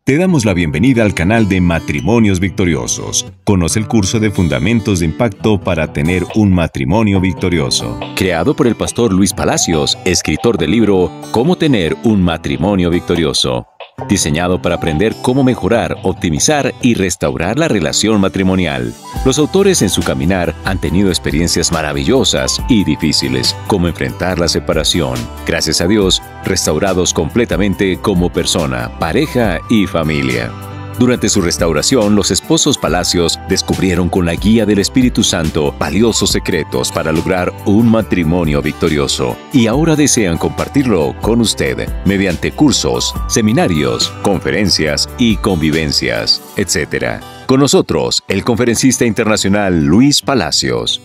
Te damos la bienvenida al canal de Matrimonios Victoriosos. Conoce el curso de Fundamentos de Impacto para tener un matrimonio victorioso. Creado por el pastor Luis Palacios, escritor del libro Cómo tener un matrimonio victorioso. Diseñado para aprender cómo mejorar, optimizar y restaurar la relación matrimonial. Los autores en su caminar han tenido experiencias maravillosas y difíciles, como enfrentar la separación. Gracias a Dios, restaurados completamente como persona, pareja y familia. Durante su restauración, los esposos Palacios descubrieron con la guía del Espíritu Santo valiosos secretos para lograr un matrimonio victorioso y ahora desean compartirlo con usted mediante cursos, seminarios, conferencias y convivencias, etc. Con nosotros, el conferencista internacional Luis Palacios.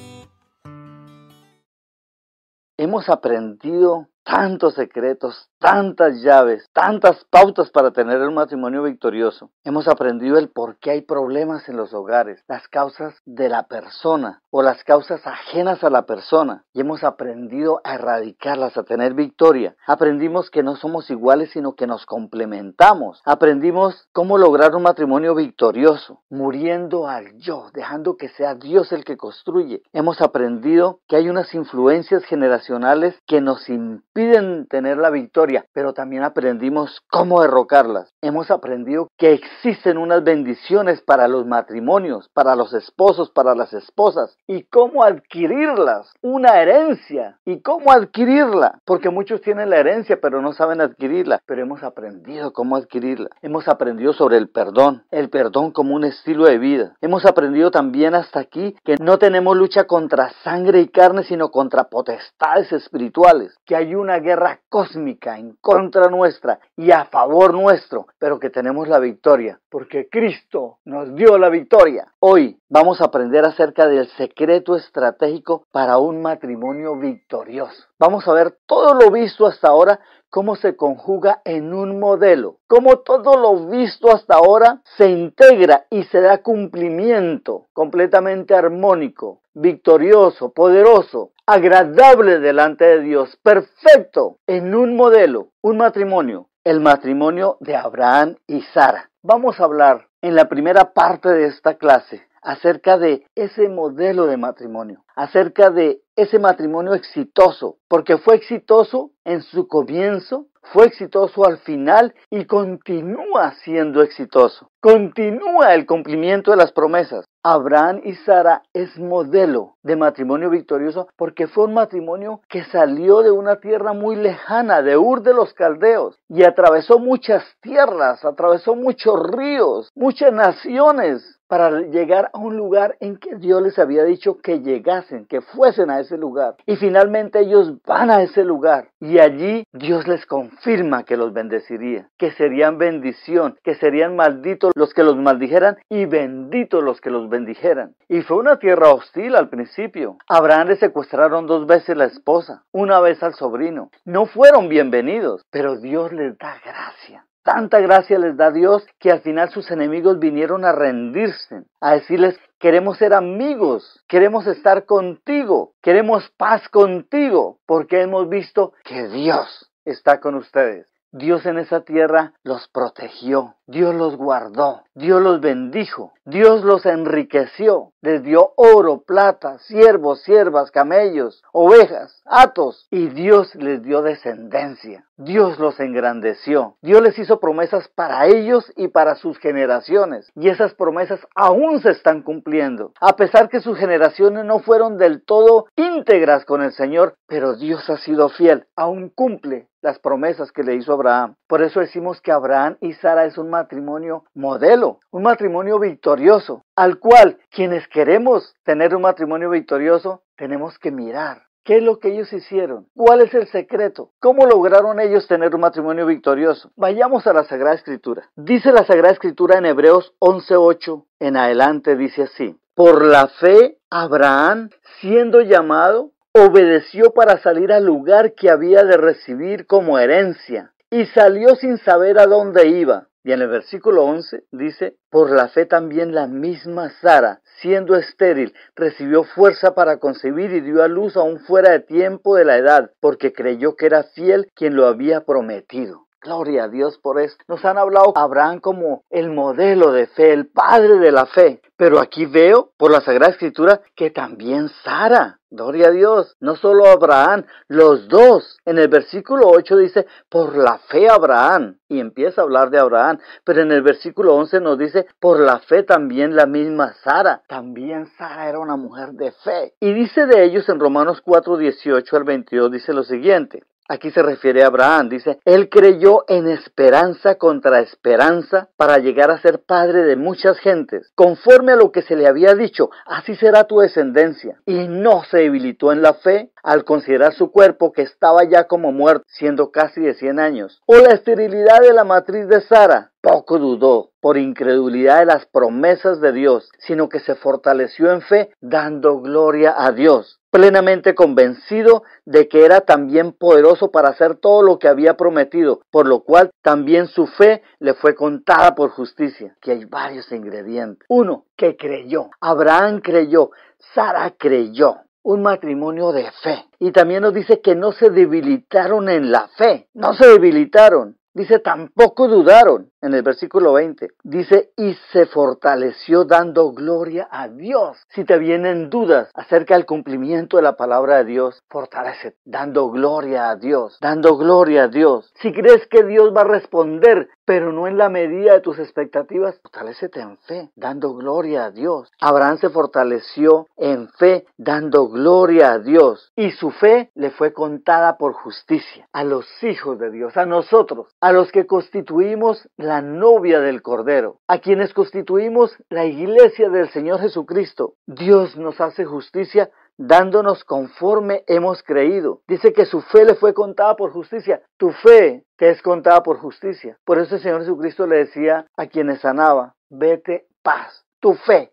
Hemos aprendido tantos secretos, tantas llaves, tantas pautas para tener un matrimonio victorioso. Hemos aprendido el por qué hay problemas en los hogares, las causas de la persona o las causas ajenas a la persona. Y hemos aprendido a erradicarlas, a tener victoria. Aprendimos que no somos iguales, sino que nos complementamos. Aprendimos cómo lograr un matrimonio victorioso, muriendo al yo, dejando que sea Dios el que construye. Hemos aprendido que hay unas influencias generacionales que nos impiden tener la victoria, pero también aprendimos cómo derrocarlas. Hemos aprendido que existen unas bendiciones para los matrimonios, para los esposos, para las esposas, y cómo adquirirlas, una herencia, y cómo adquirirla, porque muchos tienen la herencia pero no saben adquirirla, pero hemos aprendido cómo adquirirla. Hemos aprendido sobre el perdón como un estilo de vida. Hemos aprendido también hasta aquí que no tenemos lucha contra sangre y carne, sino contra potestades espirituales, que hay una guerra cósmica en contra nuestra y a favor nuestro, pero que tenemos la victoria, porque Cristo nos dio la victoria. Hoy vamos a aprender acerca del secreto estratégico para un matrimonio victorioso. Vamos a ver todo lo visto hasta ahora, cómo se conjuga en un modelo, cómo todo lo visto hasta ahora se integra y se da cumplimiento completamente armónico, victorioso, poderoso, agradable delante de Dios, perfecto en un modelo, un matrimonio, el matrimonio de Abraham y Sara. Vamos a hablar en la primera parte de esta clase acerca de ese modelo de matrimonio, acerca de ese matrimonio exitoso, porque fue exitoso en su comienzo, fue exitoso al final y continúa siendo exitoso. Continúa el cumplimiento de las promesas. Abraham y Sara es modelo de matrimonio victorioso porque fue un matrimonio que salió de una tierra muy lejana, de Ur de los Caldeos, y atravesó muchas tierras, atravesó muchos ríos, muchas naciones, para llegar a un lugar en que Dios les había dicho que llegasen, que fuesen a ese lugar. Y finalmente ellos van a ese lugar y allí Dios les confirma que los bendeciría, que serían bendición, que serían malditos los que los maldijeran y benditos los que los bendijeran. Y fue una tierra hostil al principio. A Abraham le secuestraron 2 veces la esposa, una vez al sobrino. No fueron bienvenidos, pero Dios les da gracia. Tanta gracia les da Dios que al final sus enemigos vinieron a rendirse, a decirles: queremos ser amigos, queremos estar contigo, queremos paz contigo, porque hemos visto que Dios está con ustedes. Dios en esa tierra los protegió, Dios los guardó, Dios los bendijo, Dios los enriqueció, les dio oro, plata, siervos, siervas, camellos, ovejas, hatos, y Dios les dio descendencia. Dios los engrandeció, Dios les hizo promesas para ellos y para sus generaciones, y esas promesas aún se están cumpliendo, a pesar que sus generaciones no fueron del todo íntegras con el Señor, pero Dios ha sido fiel, aún cumple las promesas que le hizo Abraham. Por eso decimos que Abraham y Sara es un matrimonio modelo, un matrimonio victorioso, al cual quienes queremos tener un matrimonio victorioso tenemos que mirar. ¿Qué es lo que ellos hicieron? ¿Cuál es el secreto? ¿Cómo lograron ellos tener un matrimonio victorioso? Vayamos a la Sagrada Escritura. Dice la Sagrada Escritura en Hebreos 11:8 en adelante, dice así: por la fe, Abraham, siendo llamado, obedeció para salir al lugar que había de recibir como herencia, y salió sin saber a dónde iba. Y en el versículo 11 dice: por la fe también la misma Sara, siendo estéril, recibió fuerza para concebir y dio a luz aún fuera de tiempo de la edad, porque creyó que era fiel quien lo había prometido. Gloria a Dios por eso. Nos han hablado a Abraham como el modelo de fe, el padre de la fe. Pero aquí veo por la Sagrada Escritura que también Sara. Gloria a Dios, no solo Abraham, los dos. En el versículo 8 dice, por la fe Abraham, y empieza a hablar de Abraham, pero en el versículo 11 nos dice, por la fe también la misma Sara. También Sara era una mujer de fe. Y dice de ellos en Romanos 4, 18 al 22, dice lo siguiente. Aquí se refiere a Abraham, dice, él creyó en esperanza contra esperanza para llegar a ser padre de muchas gentes. Conforme a lo que se le había dicho, así será tu descendencia. Y no se debilitó en la fe al considerar su cuerpo que estaba ya como muerto, siendo casi de 100 años. O la esterilidad de la matriz de Sara. Poco dudó por incredulidad de las promesas de Dios, sino que se fortaleció en fe, dando gloria a Dios, plenamente convencido de que era también poderoso para hacer todo lo que había prometido, por lo cual también su fe le fue contada por justicia. Que hay varios ingredientes. Uno, que creyó. Abraham creyó, Sara creyó. Un matrimonio de fe. Y también nos dice que no se debilitaron en la fe. No se debilitaron. Dice, tampoco dudaron, en el versículo 20. Dice, y se fortaleció dando gloria a Dios. Si te vienen dudas acerca del cumplimiento de la palabra de Dios, fortalece, dando gloria a Dios, dando gloria a Dios. Si crees que Dios va a responder, pero no en la medida de tus expectativas, fortalécete en fe, dando gloria a Dios. Abraham se fortaleció en fe, dando gloria a Dios. Y su fe le fue contada por justicia a los hijos de Dios, a nosotros, a los que constituimos la novia del Cordero, a quienes constituimos la iglesia del Señor Jesucristo. Dios nos hace justicia dándonos conforme hemos creído. Dice que su fe le fue contada por justicia. Tu fe te es contada por justicia. Por eso el Señor Jesucristo le decía a quienes sanaba, vete paz. Tu fe.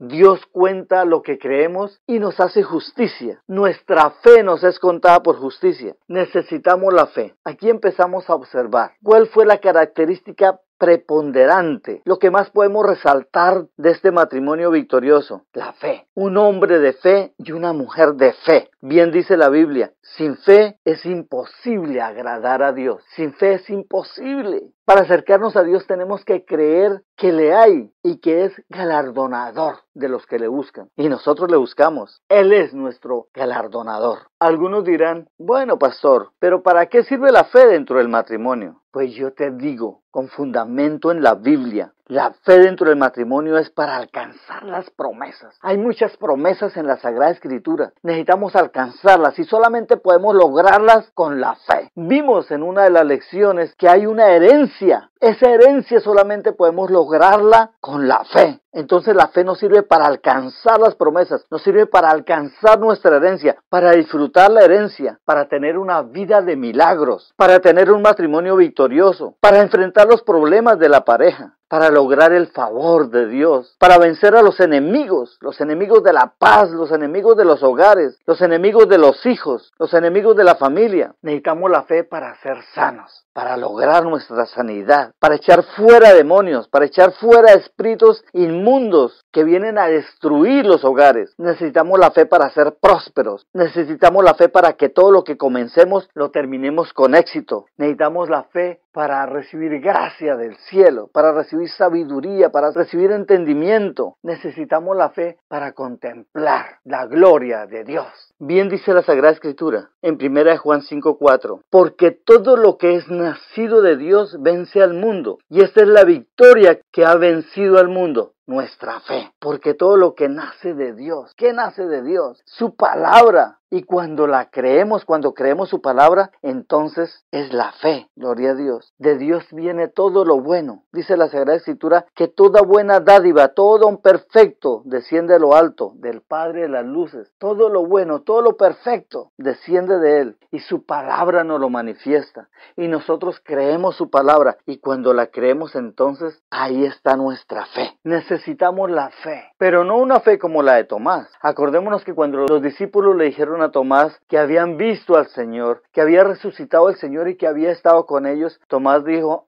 Dios cuenta lo que creemos y nos hace justicia. Nuestra fe nos es contada por justicia. Necesitamos la fe. Aquí empezamos a observar cuál fue la característica preponderante, lo que más podemos resaltar de este matrimonio victorioso, la fe. Un hombre de fe y una mujer de fe. Bien dice la Biblia, sin fe es imposible agradar a Dios. Sin fe es imposible. Para acercarnos a Dios tenemos que creer que le hay y que es galardonador de los que le buscan. Y nosotros le buscamos. Él es nuestro galardonador. Algunos dirán, bueno, pastor, pero ¿para qué sirve la fe dentro del matrimonio? Pues yo te digo, con fundamento en la Biblia, la fe dentro del matrimonio es para alcanzar las promesas. Hay muchas promesas en la Sagrada Escritura. Necesitamos alcanzarlas y solamente podemos lograrlas con la fe. Vimos en una de las lecciones que hay una herencia. Esa herencia solamente podemos lograrla con la fe. Entonces la fe nos sirve para alcanzar las promesas, nos sirve para alcanzar nuestra herencia, para disfrutar la herencia, para tener una vida de milagros, para tener un matrimonio victorioso, para enfrentar los problemas de la pareja, para lograr el favor de Dios, para vencer a los enemigos de la paz, los enemigos de los hogares, los enemigos de los hijos, los enemigos de la familia. Necesitamos la fe para ser sanos, para lograr nuestra sanidad, para echar fuera demonios, para echar fuera espíritus inmundos que vienen a destruir los hogares. Necesitamos la fe para ser prósperos. Necesitamos la fe para que todo lo que comencemos lo terminemos con éxito. Necesitamos la fe para recibir gracia del cielo, para recibir sabiduría, para recibir entendimiento. Necesitamos la fe para contemplar la gloria de Dios. Bien dice la Sagrada Escritura en 1 Juan 5:4, porque todo lo que es nacido de Dios vence al mundo, y esta es la victoria que ha vencido al mundo, nuestra fe. Porque todo lo que nace de Dios, ¿qué nace de Dios? Su palabra. Y cuando la creemos, cuando creemos su palabra, entonces es la fe. Gloria a Dios. De Dios viene todo lo bueno. Dice la Sagrada Escritura que toda buena dádiva, todo don perfecto desciende de lo alto, del Padre de las luces. Todo lo bueno, todo lo perfecto desciende de Él. Y su palabra nos lo manifiesta. Y nosotros creemos su palabra. Y cuando la creemos, entonces ahí está nuestra fe. Necesitamos la fe. Pero no una fe como la de Tomás. Acordémonos que cuando los discípulos le dijeron a Tomás que habían visto al Señor, que había resucitado el Señor y que había estado con ellos, Tomás dijo,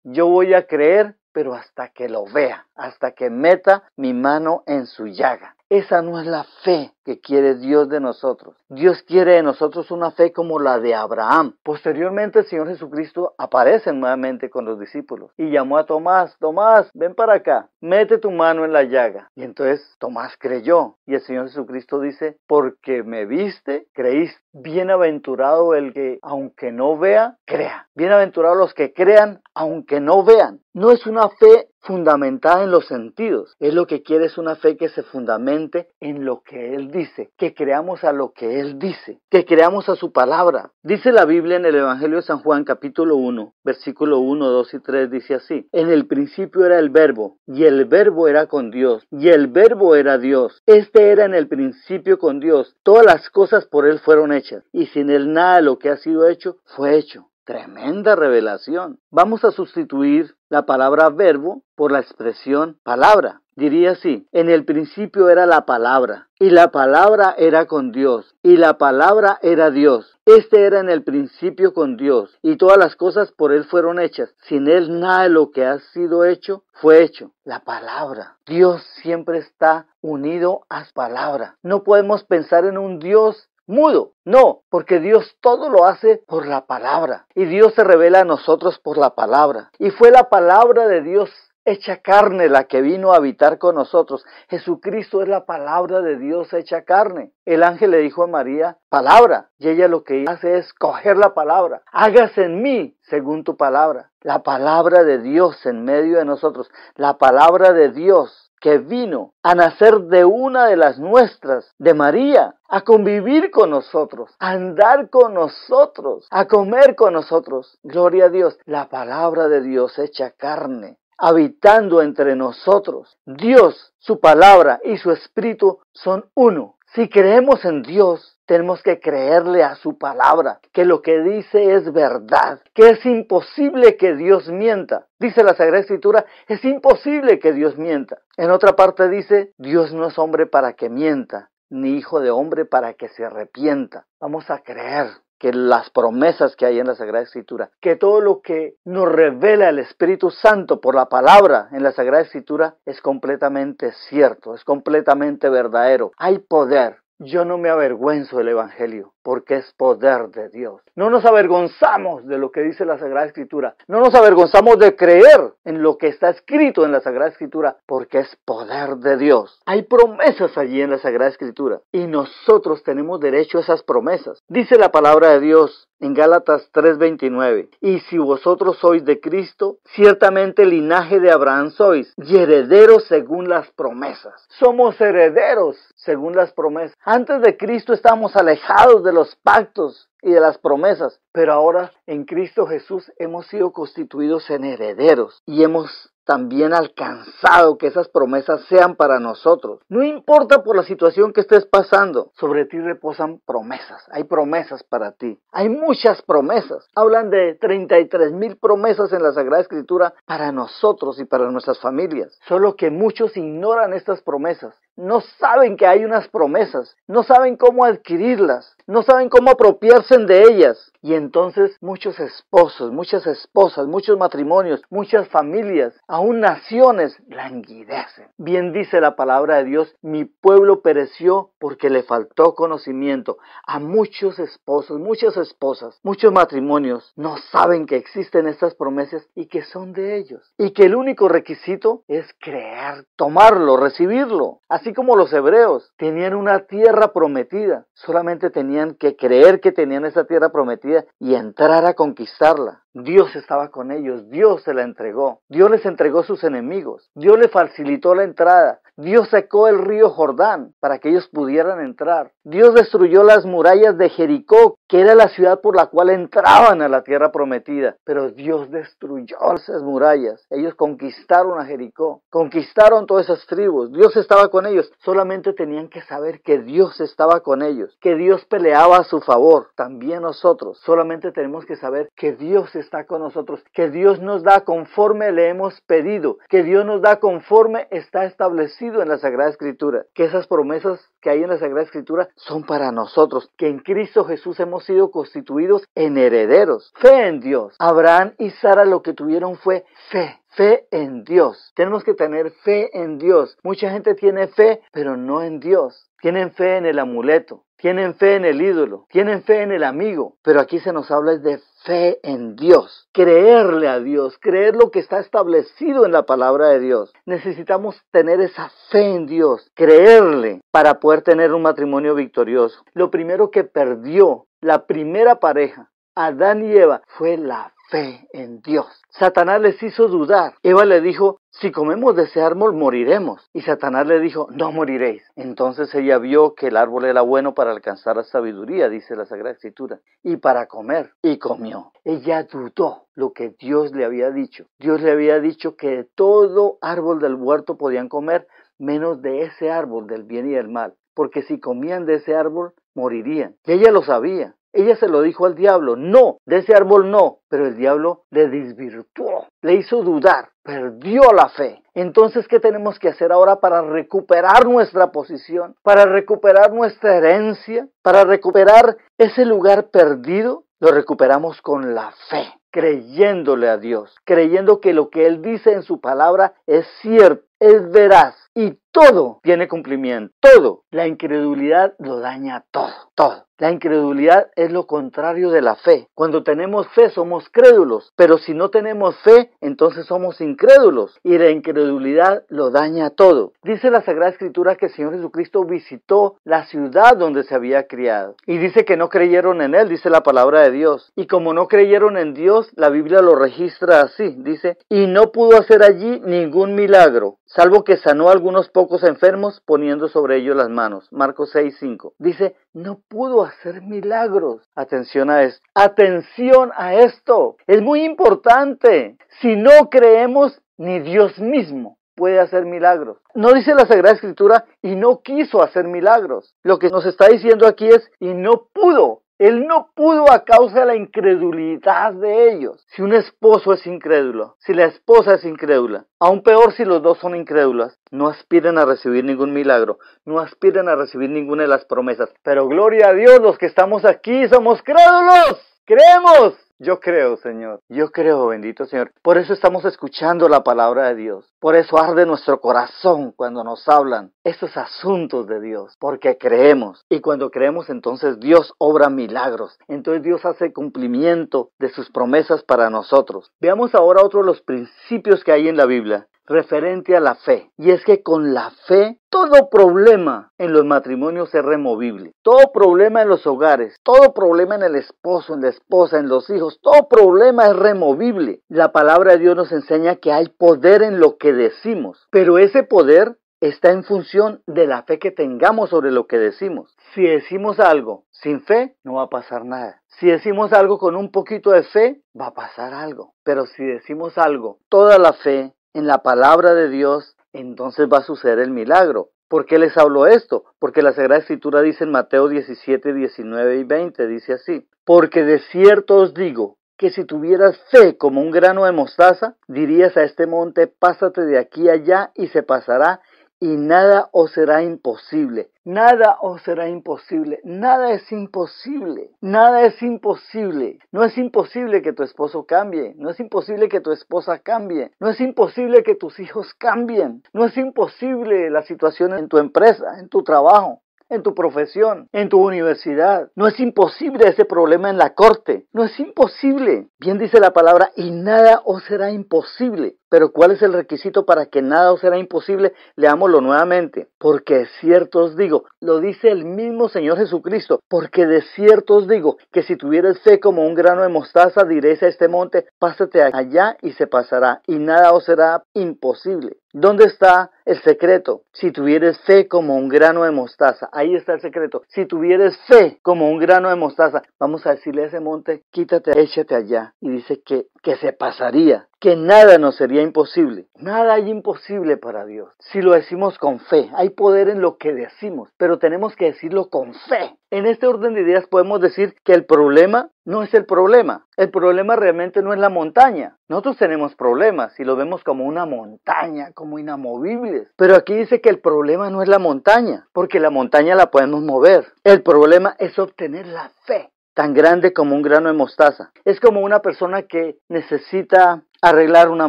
yo voy a creer, pero hasta que lo vea, hasta que meta mi mano en su llaga. Esa no es la fe que quiere Dios de nosotros. Dios quiere de nosotros una fe como la de Abraham. Posteriormente el Señor Jesucristo aparece nuevamente con los discípulos y llamó a Tomás: Tomás, ven para acá, mete tu mano en la llaga. Y entonces Tomás creyó y el Señor Jesucristo dice: porque me viste, creíste. Bienaventurado el que, aunque no vea, crea. Bienaventurados los que crean, aunque no vean. No es una fe fundamentada en los sentidos. Es lo que quiere, es una fe que se fundamente en lo que Él dice, que creamos a lo que Él dice, que creamos a su palabra. Dice la Biblia en el Evangelio de San Juan, capítulo 1, versículo 1, 2 y 3, dice así: en el principio era el Verbo, y el Verbo era con Dios, y el Verbo era Dios. Este era en el principio con Dios. Todas las cosas por Él fueron hechas, y sin Él nada de lo que ha sido hecho fue hecho. Tremenda revelación. Vamos a sustituir la palabra verbo por la expresión palabra. Diría así: en el principio era la palabra, y la palabra era con Dios, y la palabra era Dios. Este era en el principio con Dios, y todas las cosas por Él fueron hechas. Sin Él nada de lo que ha sido hecho fue hecho. La palabra. Dios siempre está unido a su palabra. No podemos pensar en un Dios mudo, no, porque Dios todo lo hace por la palabra, y Dios se revela a nosotros por la palabra, y fue la palabra de Dios hecha carne la que vino a habitar con nosotros. Jesucristo es la palabra de Dios hecha carne. El ángel le dijo a María: palabra, y ella lo que hace es coger la palabra. Hágase en mí según tu palabra. La palabra de Dios en medio de nosotros, la palabra de Dios que vino a nacer de una de las nuestras, de María, a convivir con nosotros, a andar con nosotros, a comer con nosotros. Gloria a Dios, la palabra de Dios hecha carne, habitando entre nosotros. Dios, su palabra y su espíritu son uno. Si creemos en Dios, tenemos que creerle a su palabra, que lo que dice es verdad, que es imposible que Dios mienta. Dice la Sagrada Escritura: es imposible que Dios mienta. En otra parte dice: Dios no es hombre para que mienta, ni hijo de hombre para que se arrepienta. Vamos a creer que las promesas que hay en la Sagrada Escritura, que todo lo que nos revela el Espíritu Santo por la palabra en la Sagrada Escritura es completamente cierto, es completamente verdadero. Hay poder. Yo no me avergüenzo del Evangelio, porque es poder de Dios. No nos avergonzamos de lo que dice la Sagrada Escritura. No nos avergonzamos de creer en lo que está escrito en la Sagrada Escritura, porque es poder de Dios. Hay promesas allí en la Sagrada Escritura, y nosotros tenemos derecho a esas promesas. Dice la palabra de Dios en Gálatas 3:29: y si vosotros sois de Cristo, ciertamente linaje de Abraham sois, y herederos según las promesas. Somos herederos según las promesas. Antes de Cristo estábamos alejados de los pactos y de las promesas, pero ahora en Cristo Jesús hemos sido constituidos en herederos y hemos también alcanzado que esas promesas sean para nosotros. No importa por la situación que estés pasando, sobre ti reposan promesas. Hay promesas para ti. Hay muchas promesas. Hablan de 33,000 promesas en la Sagrada Escritura para nosotros y para nuestras familias. Solo que muchos ignoran estas promesas. No saben que hay unas promesas. No saben cómo adquirirlas. No saben cómo apropiarse de ellas. Y entonces muchos esposos, muchas esposas, muchos matrimonios, muchas familias, aún naciones languidecen. Bien dice la palabra de Dios: mi pueblo pereció porque le faltó conocimiento. A muchos esposos, muchas esposas, muchos matrimonios no saben que existen estas promesas y que son de ellos. Y que el único requisito es creer, tomarlo, recibirlo. Así como los hebreos tenían una tierra prometida, solamente tenían que creer que tenían esa tierra prometida y entrar a conquistarla. Dios estaba con ellos, Dios se la entregó, Dios les entregó sus enemigos, Dios les facilitó la entrada, Dios secó el río Jordán para que ellos pudieran entrar, Dios destruyó las murallas de Jericó, que era la ciudad por la cual entraban a la tierra prometida, pero Dios destruyó esas murallas, ellos conquistaron a Jericó, conquistaron todas esas tribus, Dios estaba con ellos, solamente tenían que saber que Dios estaba con ellos, que Dios peleaba a su favor. También nosotros solamente tenemos que saber que Dios está con nosotros, que Dios nos da conforme le hemos pedido, que Dios nos da conforme está establecido en la Sagrada Escritura, que esas promesas que hay en la Sagrada Escritura son para nosotros, que en Cristo Jesús hemos hemos sido constituidos en herederos. Fe en Dios. Abraham y Sara lo que tuvieron fue fe. Fe en Dios. Tenemos que tener fe en Dios. Mucha gente tiene fe, pero no en Dios. Tienen fe en el amuleto, tienen fe en el ídolo, tienen fe en el amigo. Pero aquí se nos habla de fe en Dios. Creerle a Dios, creer lo que está establecido en la palabra de Dios. Necesitamos tener esa fe en Dios, creerle para poder tener un matrimonio victorioso. Lo primero que perdió la primera pareja, Adán y Eva, fue la fe en Dios. Satanás les hizo dudar. Eva le dijo, si comemos de ese árbol moriremos. Y Satanás le dijo, no moriréis. Entonces ella vio que el árbol era bueno para alcanzar la sabiduría, dice la Sagrada Escritura, y para comer, y comió. Ella dudó lo que Dios le había dicho. Dios le había dicho que de todo árbol del huerto podían comer, menos de ese árbol del bien y del mal, porque si comían de ese árbol, morirían. Y ella lo sabía. Ella se lo dijo al diablo, no, de ese árbol no, pero el diablo le desvirtuó, le hizo dudar, perdió la fe. Entonces, ¿qué tenemos que hacer ahora para recuperar nuestra posición, para recuperar nuestra herencia, para recuperar ese lugar perdido? Lo recuperamos con la fe, creyéndole a Dios, creyendo que lo que Él dice en su palabra es cierto, es veraz y todo tiene cumplimiento, todo. La incredulidad lo daña todo. La incredulidad es lo contrario de la fe. Cuando tenemos fe somos crédulos, pero si no tenemos fe, entonces somos incrédulos y la incredulidad lo daña todo. Dice la Sagrada Escritura que el Señor Jesucristo visitó la ciudad donde se había criado y dice que no creyeron en Él, dice la palabra de Dios. Y como no creyeron en Dios, la Biblia lo registra así, dice, y no pudo hacer allí ningún milagro, salvo que sanó a algunos pocos enfermos poniendo sobre ellos las manos. Marcos 6:5. Dice, no pudo hacer milagros. Atención a esto. Atención a esto. Es muy importante. Si no creemos, ni Dios mismo puede hacer milagros. No dice la Sagrada Escritura, y no quiso hacer milagros. Lo que nos está diciendo aquí es, y no pudo. Él no pudo a causa de la incredulidad de ellos. Si un esposo es incrédulo, si la esposa es incrédula, aún peor si los dos son incrédulas, no aspiren a recibir ningún milagro, no aspiren a recibir ninguna de las promesas. Pero gloria a Dios, los que estamos aquí somos crédulos, creemos. Yo creo, Señor. Yo creo, bendito Señor. Por eso estamos escuchando la palabra de Dios. Por eso arde nuestro corazón cuando nos hablan estos asuntos de Dios. Porque creemos. Y cuando creemos, entonces Dios obra milagros. Entonces Dios hace cumplimiento de sus promesas para nosotros. Veamos ahora otro de los principios que hay en la Biblia referente a la fe. Y es que con la fe, todo problema en los matrimonios es removible. Todo problema en los hogares, todo problema en el esposo, en la esposa, en los hijos, todo problema es removible. La palabra de Dios nos enseña que hay poder en lo que decimos, pero ese poder está en función de la fe que tengamos sobre lo que decimos. Si decimos algo sin fe, no va a pasar nada. Si decimos algo con un poquito de fe, va a pasar algo. Pero si decimos algo, toda la fe en la palabra de Dios, entonces va a suceder el milagro. ¿Por qué les hablo esto? Porque la Sagrada Escritura dice en Mateo 17, 19 y 20, dice así, porque de cierto os digo, que si tuvieras fe como un grano de mostaza, dirías a este monte, pásate de aquí a allá y se pasará, y nada os será imposible. Nada os será imposible. Nada es imposible. Nada es imposible. No es imposible que tu esposo cambie. No es imposible que tu esposa cambie. No es imposible que tus hijos cambien. No es imposible la situación en tu empresa, en tu trabajo, en tu profesión, en tu universidad. No es imposible ese problema en la corte. No es imposible. Bien dice la palabra, y nada os será imposible. Pero ¿cuál es el requisito para que nada os será imposible? Leámoslo nuevamente. Porque de cierto os digo, lo dice el mismo Señor Jesucristo, porque de cierto os digo, que si tuvieres fe como un grano de mostaza, diréis a este monte, pásate allá y se pasará, y nada os será imposible. ¿Dónde está el secreto? Si tuvieres fe como un grano de mostaza, ahí está el secreto. Si tuvieres fe como un grano de mostaza, vamos a decirle a ese monte, quítate, échate allá. Y dice que se pasaría, que nada nos sería imposible. Nada hay imposible para Dios. Si lo decimos con fe, hay poder en lo que decimos, pero tenemos que decirlo con fe. En este orden de ideas podemos decir que el problema no es el problema. El problema realmente no es la montaña. Nosotros tenemos problemas y lo vemos como una montaña, como inamovibles. Pero aquí dice que el problema no es la montaña, porque la montaña la podemos mover. El problema es obtener la fe. tan grande como un grano de mostaza. Es como una persona que necesita arreglar una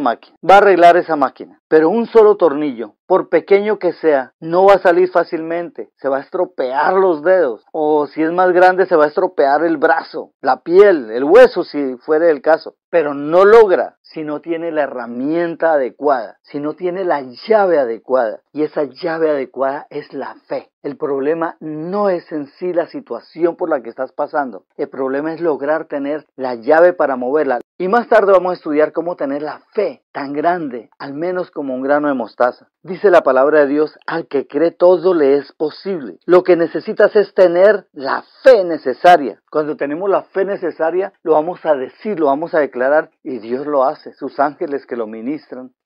máquina. Va a arreglar esa máquina, pero un solo tornillo, por pequeño que sea, no va a salir fácilmente. Se va a estropear los dedos, o si es más grande se va a estropear el brazo, la piel, el hueso si fuera el caso. Pero no logra si no tiene la herramienta adecuada, si no tiene la llave adecuada. Y esa llave adecuada es la fe. El problema no es en sí la situación por la que estás pasando. El problema es lograr tener la llave para moverla. Y más tarde vamos a estudiar cómo tener la fe tan grande, al menos como un grano de mostaza. Dice la palabra de Dios, al que cree todo le es posible. Lo que necesitas es tener la fe necesaria. Cuando tenemos la fe necesaria, lo vamos a decir, lo vamos a declarar, y Dios lo hace. Sus ángeles que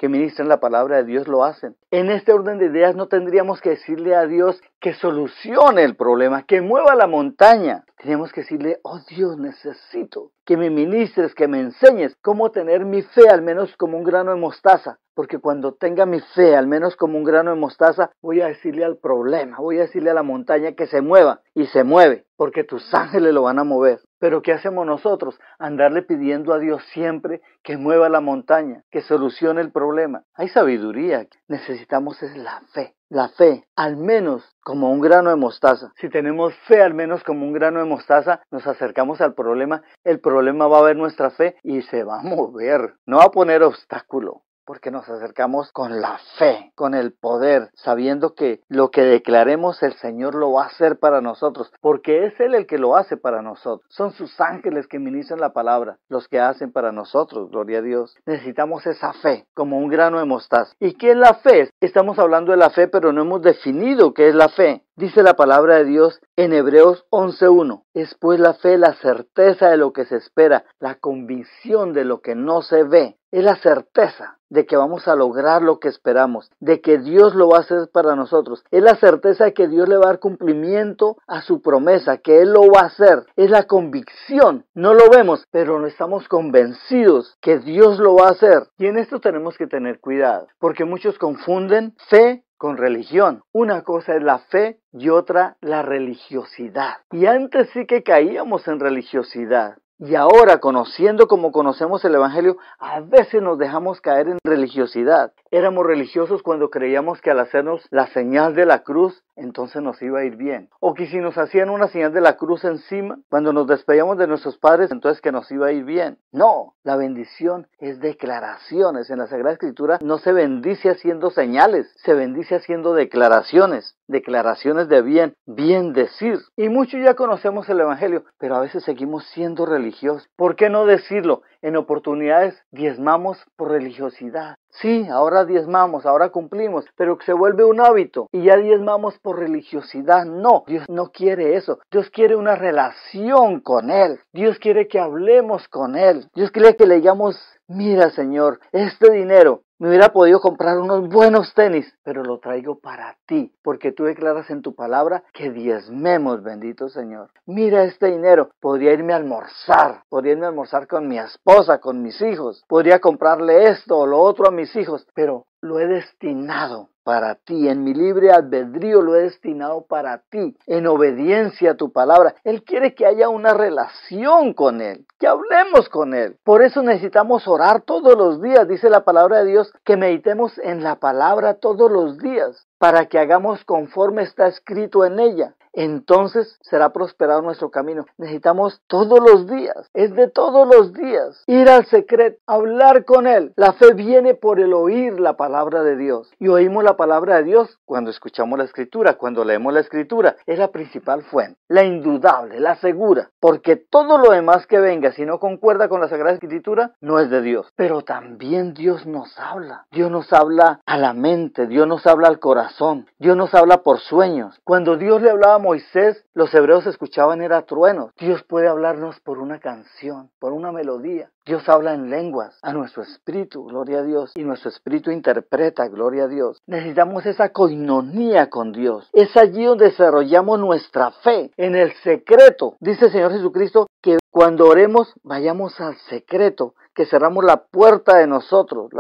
ministran la palabra de Dios lo hacen. En este orden de ideas no tendríamos que decirle a Dios que solucione el problema, que mueva la montaña. Tenemos que decirle, oh Dios, necesito que me ministres, que me enseñes cómo tener mi fe al menos como un grano de mostaza. Porque cuando tenga mi fe al menos como un grano de mostaza, voy a decirle al problema, voy a decirle a la montaña que se mueva, y se mueve, porque tus ángeles lo van a mover. Pero ¿qué hacemos nosotros? Andarle pidiendo a Dios siempre que mueva la montaña, que solucione el problema. Hay sabiduría. Necesitamos es la fe. La fe, al menos como un grano de mostaza. Si tenemos fe al menos como un grano de mostaza, nos acercamos al problema. El problema va a ver nuestra fe y se va a mover. No va a poner obstáculo. Porque nos acercamos con la fe, con el poder, sabiendo que lo que declaremos el Señor lo va a hacer para nosotros, porque es Él el que lo hace para nosotros. Son sus ángeles que ministran la palabra, los que hacen para nosotros, gloria a Dios. Necesitamos esa fe, como un grano de mostaza. ¿Y qué es la fe? Estamos hablando de la fe, pero no hemos definido qué es la fe. Dice la palabra de Dios en Hebreos 11:1. Es pues la fe la certeza de lo que se espera, la convicción de lo que no se ve. Es la certeza de que vamos a lograr lo que esperamos, de que Dios lo va a hacer para nosotros. Es la certeza de que Dios le va a dar cumplimiento a su promesa, que Él lo va a hacer. Es la convicción. No lo vemos, pero no estamos convencidos que Dios lo va a hacer. Y en esto tenemos que tener cuidado, porque muchos confunden fe con religión. Una cosa es la fe y otra la religiosidad. Y antes sí que caíamos en religiosidad. Y ahora, conociendo como conocemos el Evangelio, a veces nos dejamos caer en religiosidad. Éramos religiosos cuando creíamos que al hacernos la señal de la cruz, entonces nos iba a ir bien. O que si nos hacían una señal de la cruz encima, cuando nos despedíamos de nuestros padres, entonces que nos iba a ir bien. No, la bendición es declaraciones. En la Sagrada Escritura no se bendice haciendo señales, se bendice haciendo declaraciones. Declaraciones de bien, bien decir. Y muchos ya conocemos el Evangelio, pero a veces seguimos siendo religiosos. ¿Por qué no decirlo? En oportunidades diezmamos por religiosidad. Sí, ahora diezmamos, ahora cumplimos, pero se vuelve un hábito y ya diezmamos por religiosidad. No, Dios no quiere eso. Dios quiere una relación con Él. Dios quiere que hablemos con Él. Dios quiere que le digamos, mira Señor, este dinero me hubiera podido comprar unos buenos tenis, pero lo traigo para ti, porque tú declaras en tu palabra que diezmemos, bendito Señor. Mira este dinero, podría irme a almorzar con mi esposa, con mis hijos, podría comprarle esto o lo otro a mis hijos, pero lo he destinado para ti, en mi libre albedrío lo he destinado para ti, en obediencia a tu palabra. Él quiere que haya una relación con Él, que hablemos con Él. Por eso necesitamos orar todos los días, dice la palabra de Dios, que meditemos en la palabra todos los días, para que hagamos conforme está escrito en ella. Entonces será prosperado nuestro camino. Necesitamos todos los días, es de todos los días, ir al secreto, hablar con Él. La fe viene por el oír la palabra de Dios. Y oímos la palabra de Dios cuando escuchamos la Escritura, cuando leemos la Escritura. Es la principal fuente, la indudable, la segura. Porque todo lo demás que venga, si no concuerda con la Sagrada Escritura, no es de Dios. Pero también Dios nos habla. Dios nos habla a la mente, Dios nos habla al corazón, Dios nos habla por sueños. Cuando Dios le hablaba a Moisés, los hebreos escuchaban era truenos. Dios puede hablarnos por una canción, por una melodía. Dios habla en lenguas a nuestro espíritu, gloria a Dios, y nuestro espíritu interpreta, gloria a Dios. Necesitamos esa coinonía con Dios. Es allí donde desarrollamos nuestra fe, en el secreto. Dice el Señor Jesucristo que cuando oremos, vayamos al secreto, que cerramos la puerta de nosotros,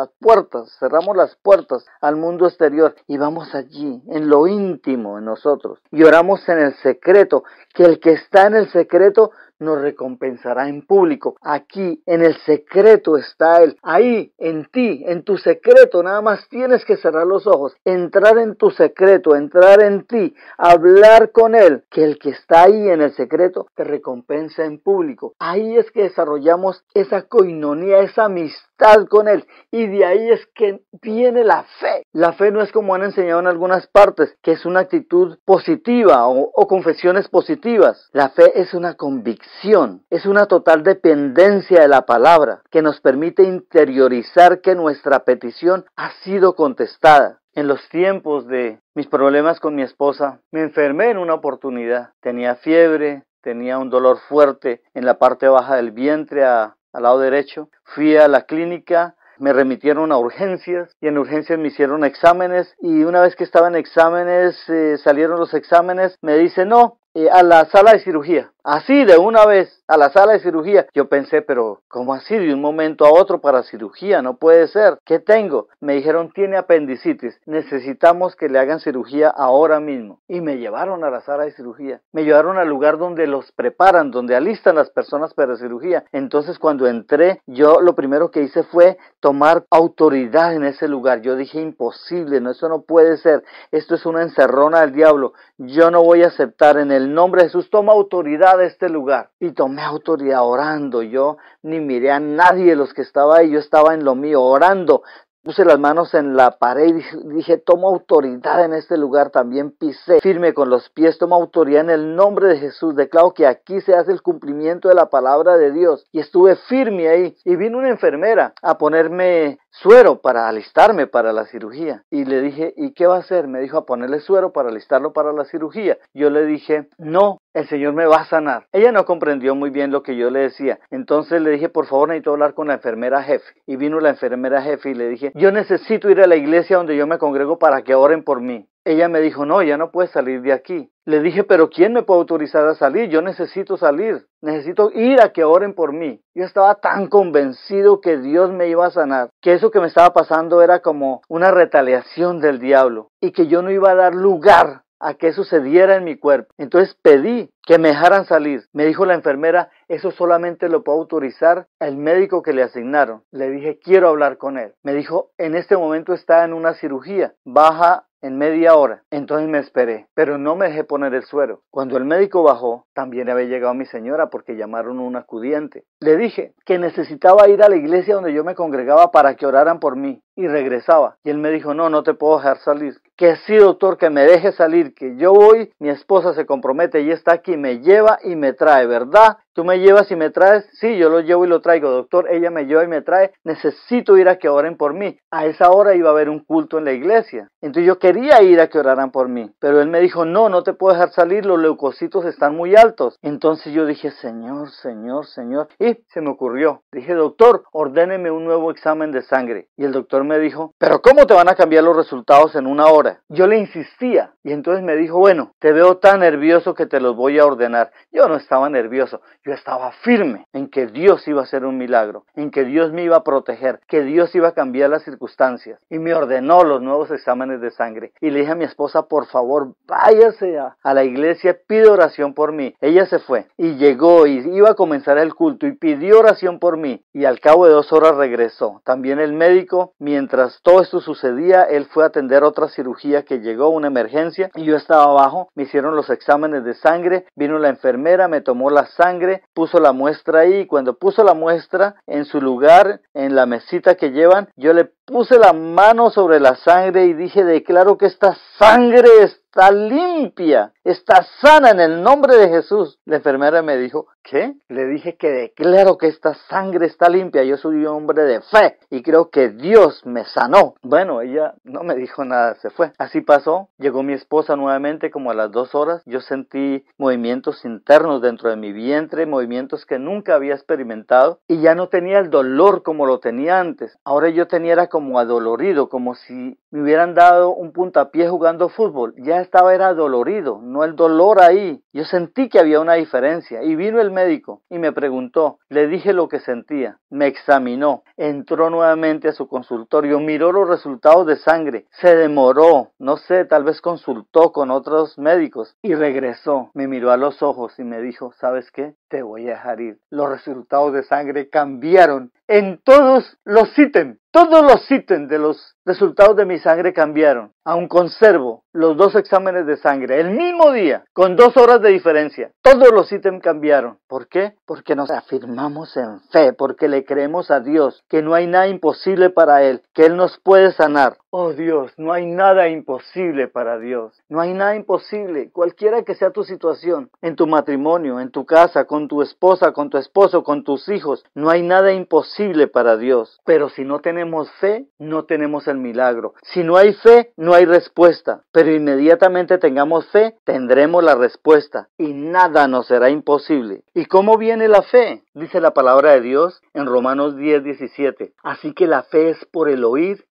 cerramos las puertas al mundo exterior y vamos allí, en lo íntimo en nosotros, y oramos en el secreto, que el que está en el secreto nos recompensará en público. Aquí, en el secreto está Él. Ahí, en ti, en tu secreto, nada más tienes que cerrar los ojos, entrar en tu secreto, entrar en ti, hablar con Él, que el que está ahí en el secreto te recompensa en público. Ahí es que desarrollamos esa coinonía, esa amistad con Él, y de ahí es que viene la fe. La fe no es como han enseñado en algunas partes, que es una actitud positiva o confesiones positivas. La fe es una convicción, es una total dependencia de la palabra, que nos permite interiorizar que nuestra petición ha sido contestada. En los tiempos de mis problemas con mi esposa, me enfermé en una oportunidad. Tenía fiebre, tenía un dolor fuerte en la parte baja del vientre al lado derecho. Fui a la clínica, me remitieron a urgencias y en urgencias me hicieron exámenes y una vez que estaba en exámenes, salieron los exámenes, me dice no, a la sala de cirugía. Así de una vez, a la sala de cirugía. Yo pensé, pero ¿cómo así? De un momento a otro para cirugía, no puede ser. ¿Qué tengo? Me dijeron, tiene apendicitis. Necesitamos que le hagan cirugía ahora mismo. Y me llevaron a la sala de cirugía. Me llevaron al lugar donde los preparan, donde alistan las personas para cirugía. Entonces cuando entré, yo lo primero que hice fue tomar autoridad en ese lugar. Yo dije, imposible, no, eso no puede ser. Esto es una encerrona del diablo. Yo no voy a aceptar. En el nombre de Jesús, toma autoridad de este lugar. Y tomé autoridad orando. Yo ni miré a nadie de los que estaba ahí. Yo estaba en lo mío orando. Puse las manos en la pared y dije, toma autoridad en este lugar. También pisé firme con los pies, toma autoridad en el nombre de Jesús. Declaro que aquí se hace el cumplimiento de la palabra de Dios. Y estuve firme ahí. Y vino una enfermera a ponerme suero para alistarme para la cirugía. Y le dije, ¿y qué va a hacer? Me dijo, a ponerle suero para alistarlo para la cirugía. Yo le dije, no, el Señor me va a sanar. Ella no comprendió muy bien lo que yo le decía. Entonces le dije, por favor, necesito hablar con la enfermera jefe. Y vino la enfermera jefe y le dije, yo necesito ir a la iglesia donde yo me congrego para que oren por mí. Ella me dijo, no, ya no puedes salir de aquí. Le dije, pero ¿quién me puede autorizar a salir? Yo necesito salir. Necesito ir a que oren por mí. Yo estaba tan convencido que Dios me iba a sanar, que eso que me estaba pasando era como una retaliación del diablo y que yo no iba a dar lugar a que sucediera en mi cuerpo. Entonces pedí que me dejaran salir. Me dijo la enfermera, eso solamente lo puede autorizar el médico que le asignaron. Le dije, quiero hablar con él. Me dijo, en este momento está en una cirugía, baja en media hora. Entonces me esperé, pero no me dejé poner el suero. Cuando el médico bajó, también había llegado mi señora porque llamaron a un acudiente. Le dije que necesitaba ir a la iglesia donde yo me congregaba para que oraran por mí y regresaba. Y él me dijo, no, no te puedo dejar salir. Que sí, doctor, que me deje salir, que yo voy, mi esposa se compromete y está aquí, me lleva y me trae, ¿verdad? ¿Tú me llevas y me traes? Sí, yo lo llevo y lo traigo, doctor. Ella me lleva y me trae. Necesito ir a que oren por mí. A esa hora iba a haber un culto en la iglesia. Entonces yo quería ir a que oraran por mí. Pero él me dijo, no, no te puedo dejar salir, los leucocitos están muy altos. Entonces yo dije, Señor, Señor, Señor. Y se me ocurrió. Dije, doctor, ordéneme un nuevo examen de sangre. Y el doctor me dijo, pero ¿cómo te van a cambiar los resultados en una hora? Yo le insistía. Y entonces me dijo, bueno, te veo tan nervioso que te los voy a ordenar. Yo no estaba nervioso. Yo estaba firme en que Dios iba a hacer un milagro, en que Dios me iba a proteger, que Dios iba a cambiar las circunstancias. Y me ordenó los nuevos exámenes de sangre. Y le dije a mi esposa, por favor, váyase a la iglesia, pide oración por mí. Ella se fue y llegó y iba a comenzar el culto y pidió oración por mí. Y al cabo de 2 horas regresó. También el médico, mientras todo esto sucedía, él fue a atender otra cirugía que llegó, una emergencia. Y yo estaba abajo, me hicieron los exámenes de sangre, vino la enfermera, me tomó la sangre, puso la muestra ahí y cuando puso la muestra en su lugar, en la mesita que llevan, yo le puse la mano sobre la sangre y dije, declaro que esta sangre está limpia, está sana en el nombre de Jesús. La enfermera me dijo, ¿qué? Le dije que declaro que esta sangre está limpia. Yo soy un hombre de fe y creo que Dios me sanó. Bueno, ella no me dijo nada, se fue. Así pasó, llegó mi esposa nuevamente como a las 2 horas. Yo sentí movimientos internos dentro de mi vientre, movimientos que nunca había experimentado y ya no tenía el dolor como lo tenía antes. Ahora yo tenía era como adolorido, como si me hubieran dado un puntapié jugando fútbol. Ya era dolorido, no el dolor ahí. Yo sentí que había una diferencia y vino el médico y me preguntó, le dije lo que sentía, me examinó, entró nuevamente a su consultorio, miró los resultados de sangre, se demoró, no sé, tal vez consultó con otros médicos y regresó, me miró a los ojos y me dijo, ¿sabes qué? Te voy a dejar ir. Los resultados de sangre cambiaron en todos los ítems. Todos los ítems de los resultados de mi sangre cambiaron. Aún conservo los 2 exámenes de sangre el mismo día, con 2 horas de diferencia. Todos los ítems cambiaron. ¿Por qué? Porque nos afirmamos en fe, porque le creemos a Dios, que no hay nada imposible para Él, que Él nos puede sanar. Oh Dios, no hay nada imposible para Dios. No hay nada imposible. Cualquiera que sea tu situación, en tu matrimonio, en tu casa, con tu esposa, con tu esposo, con tus hijos, no hay nada imposible para Dios. Pero si no tenemos fe, no tenemos el milagro. Si no hay fe, no hay respuesta. Pero inmediatamente tengamos fe, tendremos la respuesta. Y nada nos será imposible. ¿Y cómo viene la fe? Dice la palabra de Dios en Romanos 10:17. Así que la fe es por el oír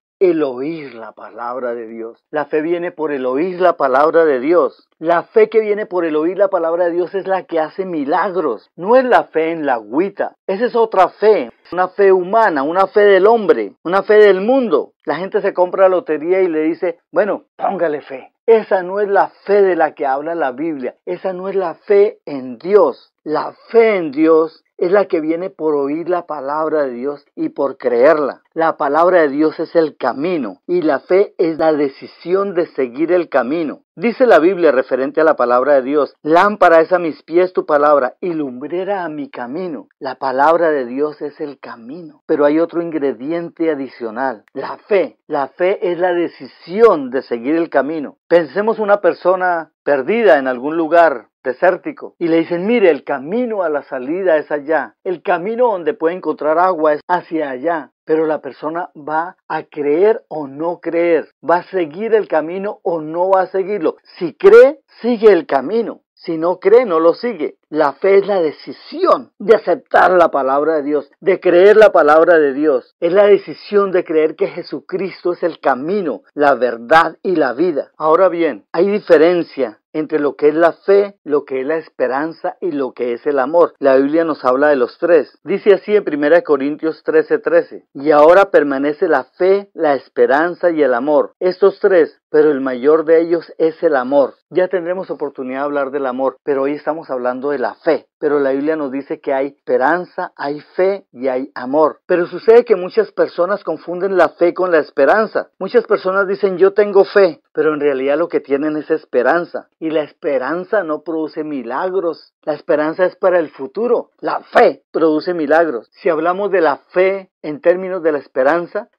la palabra de Dios. La fe viene por el oír la palabra de Dios. La fe que viene por el oír la palabra de Dios es la que hace milagros. No es la fe en la agüita. Esa es otra fe. Una fe humana, una fe del hombre, una fe del mundo. La gente se compra la lotería y le dice, bueno, póngale fe. Esa no es la fe de la que habla la Biblia. Esa no es la fe en Dios. La fe en Dios es la que viene por oír la palabra de Dios y por creerla. La palabra de Dios es el camino y la fe es la decisión de seguir el camino. Dice la Biblia referente a la palabra de Dios, lámpara es a mis pies tu palabra y lumbrera a mi camino. La palabra de Dios es el camino, pero hay otro ingrediente adicional, la fe. La fe es la decisión de seguir el camino. Pensemos una persona perdida en algún lugar desértico y le dicen, mire, el camino a la salida es allá, el camino donde puede encontrar agua es hacia allá. Pero la persona va a creer o no creer, va a seguir el camino o no va a seguirlo. Si cree, sigue el camino. Si no cree, no lo sigue. La fe es la decisión de aceptar la palabra de Dios, de creer la palabra de Dios. Es la decisión de creer que Jesucristo es el camino, la verdad y la vida. Ahora bien, hay diferencia entre lo que es la fe, lo que es la esperanza y lo que es el amor. La Biblia nos habla de los 3. Dice así en 1 Corintios 13:13. Y ahora permanece la fe, la esperanza y el amor. Estos 3, pero el mayor de ellos es el amor. Ya tendremos oportunidad de hablar del amor, pero hoy estamos hablando de la fe. Pero la Biblia nos dice que hay esperanza, hay fe y hay amor. Pero sucede que muchas personas confunden la fe con la esperanza. Muchas personas dicen yo tengo fe, pero en realidad lo que tienen es esperanza. Y la esperanza no produce milagros. La esperanza es para el futuro. La fe produce milagros. Si hablamos de la fe en términos de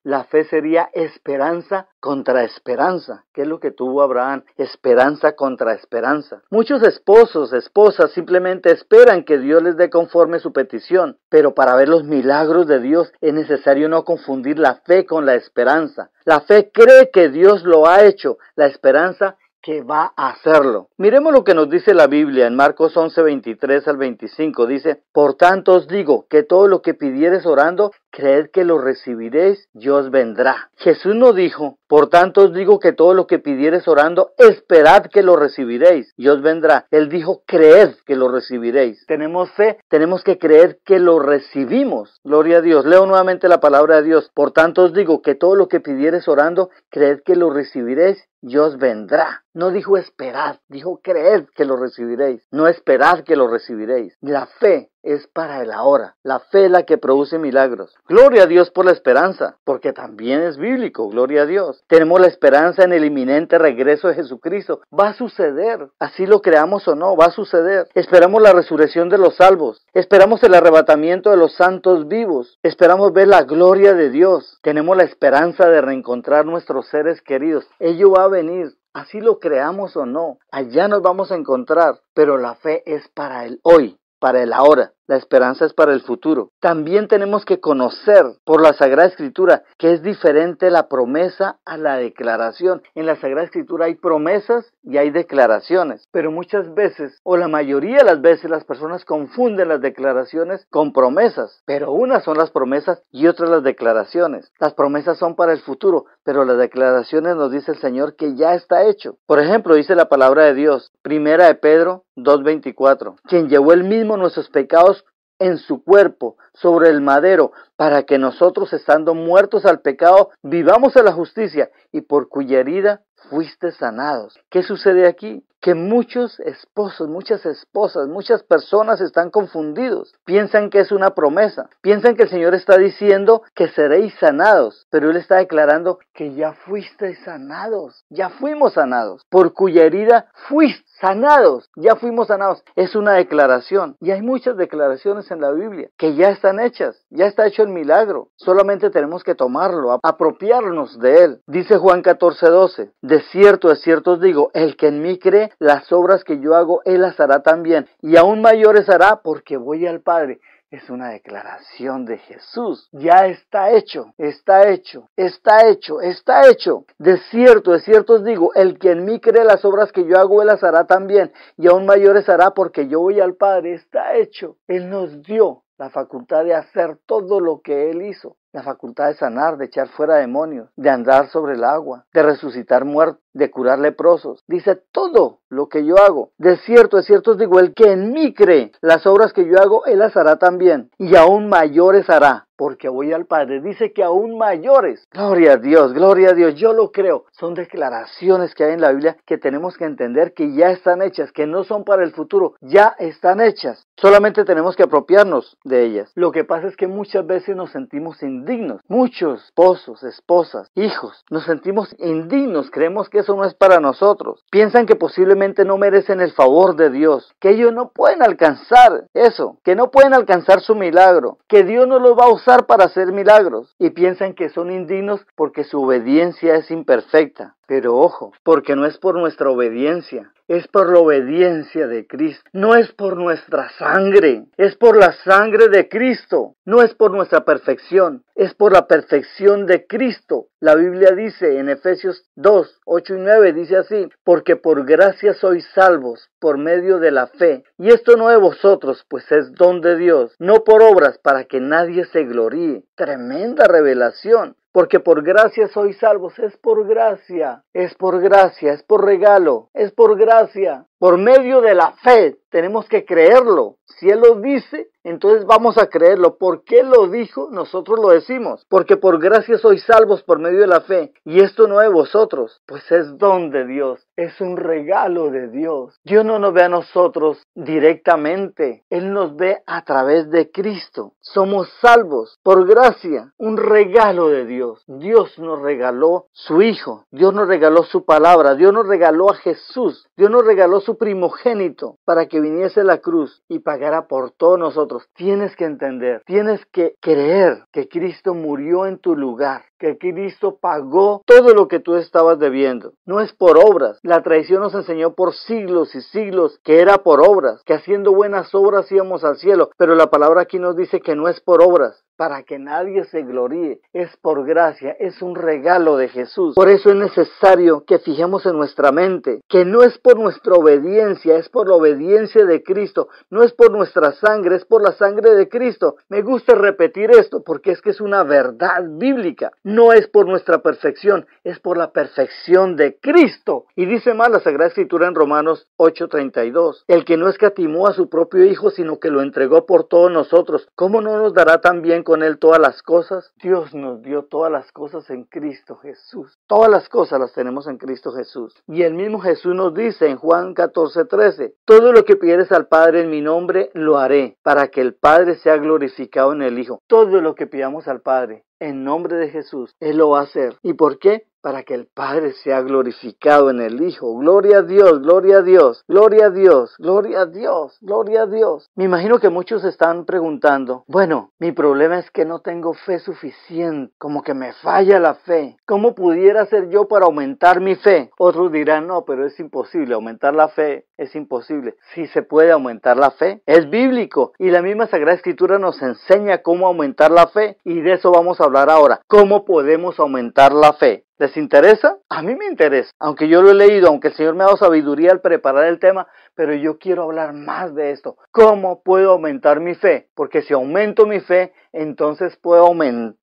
la fe sería esperanza contra esperanza. ¿Qué es lo que tuvo Abraham? Esperanza contra esperanza. Muchos esposos, esposas simplemente esperan que Dios les dé conforme su petición. Pero para ver los milagros de Dios es necesario no confundir la fe con la esperanza. La fe cree que Dios lo ha hecho. La esperanza que va a hacerlo. Miremos lo que nos dice la Biblia en Marcos 11:23 al 25. Dice, por tanto os digo que todo lo que pidiereis orando, creed que lo recibiréis y os vendrá. Jesús no dijo, por tanto os digo que todo lo que pidiereis orando, esperad que lo recibiréis y os vendrá. Él dijo, creed que lo recibiréis. Tenemos fe, tenemos que creer que lo recibimos. Gloria a Dios. Leo nuevamente la palabra de Dios. Por tanto os digo que todo lo que pidiereis orando, creed que lo recibiréis y os vendrá. No dijo esperad, dijo creed que lo recibiréis. No esperad que lo recibiréis. La fe es para el ahora. La fe es la que produce milagros. Gloria a Dios por la esperanza, porque también es bíblico, gloria a Dios. Tenemos la esperanza en el inminente regreso de Jesucristo. Va a suceder, así lo creamos o no, va a suceder. Esperamos la resurrección de los salvos. Esperamos el arrebatamiento de los santos vivos. Esperamos ver la gloria de Dios. Tenemos la esperanza de reencontrar nuestros seres queridos. Ello va a venir. Así lo creamos o no, allá nos vamos a encontrar, pero la fe es para el hoy, para el ahora. La esperanza es para el futuro. También tenemos que conocer por la Sagrada Escritura que es diferente la promesa a la declaración. En la Sagrada Escritura hay promesas y hay declaraciones, pero muchas veces, o la mayoría de las veces, las personas confunden las declaraciones con promesas, pero unas son las promesas y otras las declaraciones. Las promesas son para el futuro, pero las declaraciones nos dice el Señor que ya está hecho. Por ejemplo, dice la palabra de Dios, primera de Pedro 2:24, quien llevó él mismo nuestros pecados en su cuerpo sobre el madero, para que nosotros, estando muertos al pecado, vivamos a la justicia, y por cuya herida fuiste sanados. ¿Qué sucede aquí? Que muchos esposos, muchas esposas, muchas personas están confundidos. Piensan que es una promesa. Piensan que el Señor está diciendo que seréis sanados. Pero Él está declarando que ya fuisteis sanados. Ya fuimos sanados. Por cuya herida fuiste sanados. Ya fuimos sanados. Es una declaración. Y hay muchas declaraciones en la Biblia que ya están hechas. Ya está hecho el milagro. Solamente tenemos que tomarlo, apropiarnos de él. Dice Juan 14:12. De cierto os digo, el que en mí cree, las obras que yo hago, él las hará también, y aún mayores hará, porque voy al Padre. Es una declaración de Jesús. Ya está hecho, está hecho, está hecho, está hecho. De cierto os digo, el que en mí cree, las obras que yo hago, él las hará también, y aún mayores hará, porque yo voy al Padre. Está hecho. Él nos dio la facultad de hacer todo lo que Él hizo. La facultad de sanar, de echar fuera demonios, de andar sobre el agua, de resucitar muertos, de curar leprosos. Dice todo lo que yo hago. De cierto os digo, el que en mí cree, las obras que yo hago, él las hará también. Y aún mayores hará, porque voy al Padre. Dice que aún mayores. Gloria a Dios, gloria a Dios. Yo lo creo. Son declaraciones que hay en la Biblia que tenemos que entender que ya están hechas, que no son para el futuro. Ya están hechas. Solamente tenemos que apropiarnos de ellas. Lo que pasa es que muchas veces nos sentimos indignos. Muchos esposos, esposas, hijos, nos sentimos indignos. Creemos que eso no es para nosotros. Piensan que posiblemente no merecen el favor de Dios, que ellos no pueden alcanzar eso, que no pueden alcanzar su milagro, que Dios no los va a usar para hacer milagros, y piensan que son indignos porque su obediencia es imperfecta. Pero ojo, porque no es por nuestra obediencia, es por la obediencia de Cristo. No es por nuestra sangre, es por la sangre de Cristo. No es por nuestra perfección, es por la perfección de Cristo. La Biblia dice en Efesios 2:8-9, dice así, porque por gracia sois salvos por medio de la fe. Y esto no de vosotros, pues es don de Dios, no por obras, para que nadie se gloríe. Tremenda revelación. Porque por gracia sois salvos, es por gracia, es por gracia, es por regalo, es por gracia. Por medio de la fe tenemos que creerlo. Si Él lo dice, entonces vamos a creerlo. Porque Él lo dijo, nosotros lo decimos. Porque por gracia sois salvos por medio de la fe. Y esto no de vosotros, pues es don de Dios. Es un regalo de Dios. Dios no nos ve a nosotros directamente. Él nos ve a través de Cristo. Somos salvos por gracia. Un regalo de Dios. Dios nos regaló su Hijo. Dios nos regaló su palabra. Dios nos regaló a Jesús. Dios nos regaló su primogénito para que viniese a la cruz y pagara por todos nosotros. Tienes que entender, tienes que creer que Cristo murió en tu lugar, que Cristo pagó todo lo que tú estabas debiendo. No es por obras. La tradición nos enseñó por siglos y siglos que era por obras, que haciendo buenas obras íbamos al cielo, pero la palabra aquí nos dice que no es por obras, para que nadie se gloríe. Es por gracia, es un regalo de Jesús. Por eso es necesario que fijemos en nuestra mente que no es por nuestra obediencia, es por la obediencia de Cristo. No es por nuestra sangre, es por la sangre de Cristo. Me gusta repetir esto porque es que es una verdad bíblica. No es por nuestra perfección, es por la perfección de Cristo. Y dice más la Sagrada Escritura en Romanos 8:32. El que no escatimó a su propio Hijo, sino que lo entregó por todos nosotros, ¿cómo no nos dará también con Él todas las cosas? Dios nos dio todas las cosas en Cristo Jesús. Todas las cosas las tenemos en Cristo Jesús. Y el mismo Jesús nos dice en Juan 14:13, todo lo que pidieres al Padre en mi nombre, lo haré, para que el Padre sea glorificado en el Hijo. Todo lo que pidamos al Padre en nombre de Jesús, Él lo va a hacer. ¿Y por qué? para que el Padre sea glorificado en el Hijo. Gloria a Dios, gloria a Dios, gloria a Dios, gloria a Dios, gloria a Dios. Me imagino que muchos están preguntando, bueno, mi problema es que no tengo fe suficiente, como que me falla la fe. ¿Cómo pudiera hacer yo para aumentar mi fe? Otros dirán, no, pero es imposible, aumentar la fe es imposible. Sí se puede aumentar la fe, es bíblico y la misma Sagrada Escritura nos enseña cómo aumentar la fe y de eso vamos a hablar ahora. ¿Cómo podemos aumentar la fe? ¿Les interesa? A mí me interesa, aunque yo lo he leído, aunque el Señor me ha dado sabiduría al preparar el tema, pero yo quiero hablar más de esto. ¿Cómo puedo aumentar mi fe? Porque si aumento mi fe, entonces puedo aumentar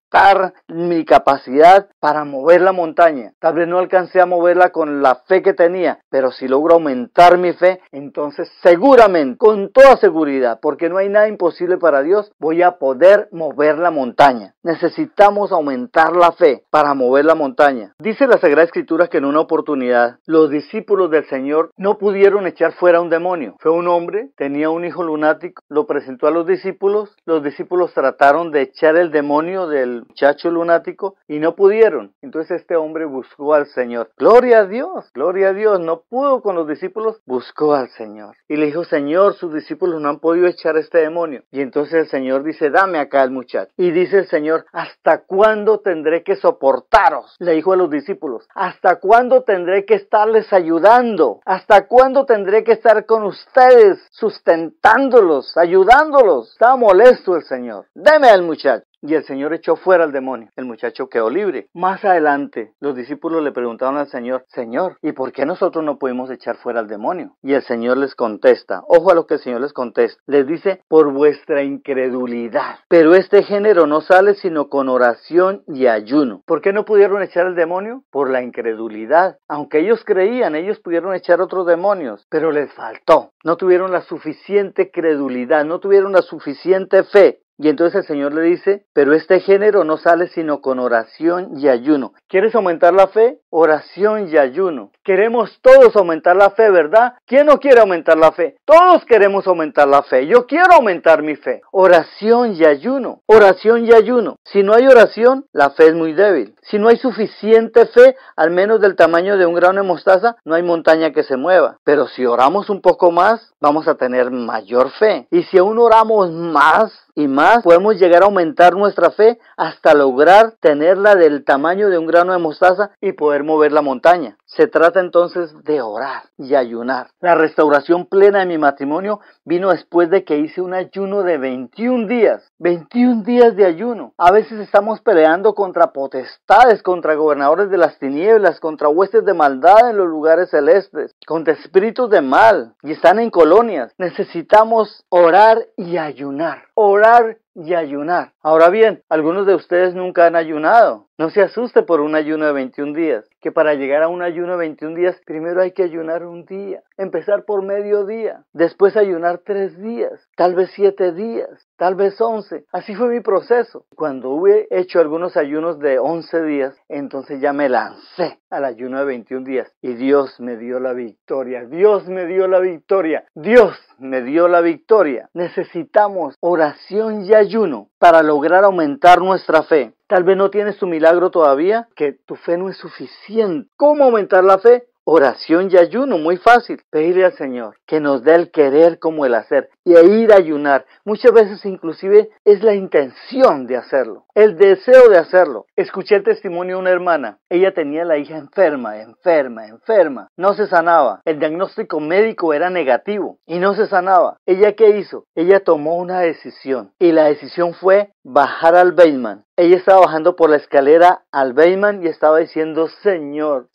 mi capacidad para mover la montaña. Tal vez no alcancé a moverla con la fe que tenía, pero si logro aumentar mi fe, entonces seguramente, con toda seguridad, porque no hay nada imposible para Dios, voy a poder mover la montaña. Necesitamos aumentar la fe para mover la montaña. Dice la Sagrada Escritura que en una oportunidad los discípulos del Señor no pudieron echar fuera un demonio. Fue un hombre, tenía un hijo lunático, lo presentó a los discípulos trataron de echar el demonio del muchacho lunático y no pudieron. Entonces este hombre buscó al Señor. Gloria a Dios, no pudo con los discípulos, buscó al Señor. Y le dijo, Señor, sus discípulos no han podido echar este demonio. Y entonces el Señor dice, dame acá el muchacho. Y dice el Señor, ¿hasta cuándo tendré que soportaros? Le dijo a los discípulos, ¿hasta cuándo tendré que estarles ayudando? ¿Hasta cuándo tendré que estar con ustedes, sustentándolos, ayudándolos? Estaba molesto el Señor. Deme al muchacho. Y el Señor echó fuera al demonio. El muchacho quedó libre. Más adelante, los discípulos le preguntaron al Señor, Señor, ¿y por qué nosotros no pudimos echar fuera al demonio? Y el Señor les contesta, ojo a lo que el Señor les contesta. Les dice, por vuestra incredulidad. Pero este género no sale sino con oración y ayuno. ¿Por qué no pudieron echar el demonio? Por la incredulidad. Aunque ellos creían, ellos pudieron echar otros demonios, pero les faltó. No tuvieron la suficiente credulidad, no tuvieron la suficiente fe. Y entonces el Señor le dice, pero este género no sale sino con oración y ayuno. ¿Quieres aumentar la fe? Oración y ayuno. Queremos todos aumentar la fe, ¿verdad? ¿Quién no quiere aumentar la fe? Todos queremos aumentar la fe. Yo quiero aumentar mi fe. Oración y ayuno. Oración y ayuno. Si no hay oración, la fe es muy débil. Si no hay suficiente fe, al menos del tamaño de un grano de mostaza, no hay montaña que se mueva. Pero si oramos un poco más, vamos a tener mayor fe. Y si aún oramos más y más, podemos llegar a aumentar nuestra fe hasta lograr tenerla del tamaño de un grano de mostaza y poder mover la montaña. Se trata entonces de orar y ayunar. La restauración plena de mi matrimonio vino después de que hice un ayuno de 21 días. 21 días de ayuno. A veces estamos peleando contra potestades, contra gobernadores de las tinieblas, contra huestes de maldad en los lugares celestes, contra espíritus de mal y están en colonias. Necesitamos orar y ayunar. Orar y ayunar. Ahora bien, algunos de ustedes nunca han ayunado. No se asuste por un ayuno de 21 días, que para llegar a un ayuno de 21 días, primero hay que ayunar un día, empezar por mediodía, después ayunar 3 días, tal vez 7 días, tal vez 11. Así fue mi proceso. Cuando hube hecho algunos ayunos de 11 días, entonces ya me lancé al ayuno de 21 días y Dios me dio la victoria. Dios me dio la victoria. Dios me dio la victoria. Necesitamos oración y ayuno para lograr aumentar nuestra fe. Tal vez no tienes tu milagro todavía, que tu fe no es suficiente. ¿Cómo aumentar la fe? Oración y ayuno, muy fácil. Pedirle al Señor que nos dé el querer como el hacer y ir a ayunar. Muchas veces inclusive es la intención de hacerlo, el deseo de hacerlo. Escuché el testimonio de una hermana. Ella tenía la hija enferma. No se sanaba. El diagnóstico médico era negativo y no se sanaba. ¿Ella qué hizo? Ella tomó una decisión y la decisión fue bajar al basement. Ella estaba bajando por la escalera al basement y estaba diciendo, Señor,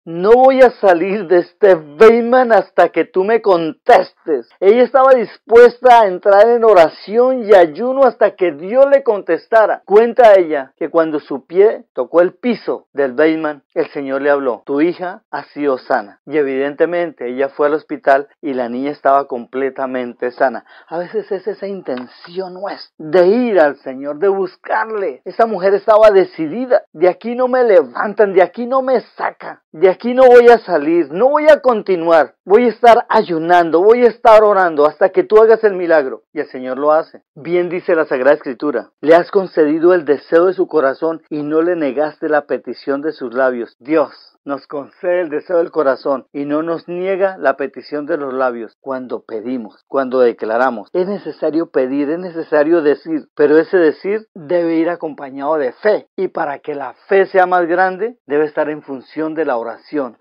no voy a salir de este basement hasta que tú me contestes. Ella estaba dispuesta a entrar en oración y ayuno hasta que Dios le contestara. Cuenta ella que cuando su pie tocó el piso del basement, el Señor le habló, tu hija ha sido sana. Y evidentemente ella fue al hospital y la niña estaba completamente sana. A veces es esa intención nuestra de ir al Señor, de buscar buscarle. Esa mujer estaba decidida. De aquí no me levantan, de aquí no me saca. De aquí no voy a salir, no voy a continuar. Voy a estar ayunando, voy a estar orando hasta que tú hagas el milagro. Y el Señor lo hace. Bien dice la Sagrada Escritura. Le has concedido el deseo de su corazón y no le negaste la petición de sus labios. Dios nos concede el deseo del corazón y no nos niega la petición de los labios cuando pedimos, cuando declaramos. Es necesario pedir, es necesario decir, pero ese decir debe ir acompañado de fe. Y para que la fe sea más grande, debe estar en función de la oración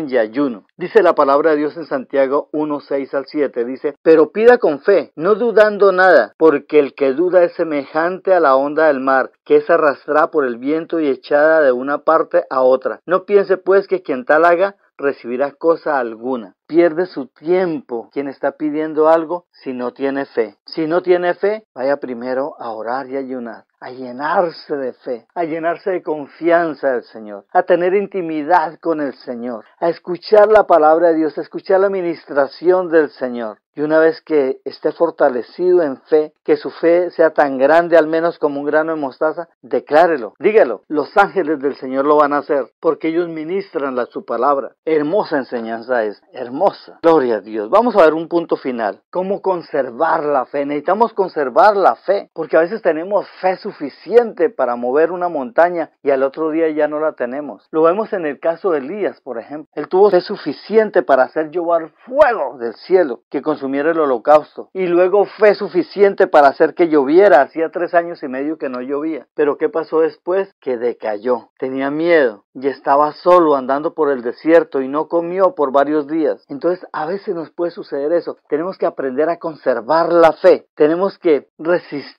y ayuno. Dice la palabra de Dios en Santiago 1:6-7, dice, pero pida con fe, no dudando nada, porque el que duda es semejante a la onda del mar, que es arrastrada por el viento y echada de una parte a otra. No piense pues que quien tal haga recibirá cosa alguna. Pierde su tiempo quien está pidiendo algo si no tiene fe. Si no tiene fe, vaya primero a orar y ayunar, a llenarse de fe, a llenarse de confianza del Señor, a tener intimidad con el Señor, a escuchar la palabra de Dios, a escuchar la ministración del Señor. Y una vez que esté fortalecido en fe, que su fe sea tan grande al menos como un grano de mostaza, declárelo, dígalo. Los ángeles del Señor lo van a hacer porque ellos ministran su palabra. Hermosa enseñanza es, hermosa. Gloria a Dios. Vamos a ver un punto final. ¿Cómo conservar la fe? Necesitamos conservar la fe porque a veces tenemos fe suficiente para mover una montaña y al otro día ya no la tenemos. Lo vemos en el caso de Elías, por ejemplo. Él tuvo fe suficiente para hacer llover fuego del cielo que consumiera el holocausto y luego fe suficiente para hacer que lloviera. Hacía 3 años y medio que no llovía. Pero ¿qué pasó después? Que decayó. Tenía miedo y estaba solo andando por el desierto y no comió por varios días. Entonces a veces nos puede suceder eso. Tenemos que aprender a conservar la fe. Tenemos que resistir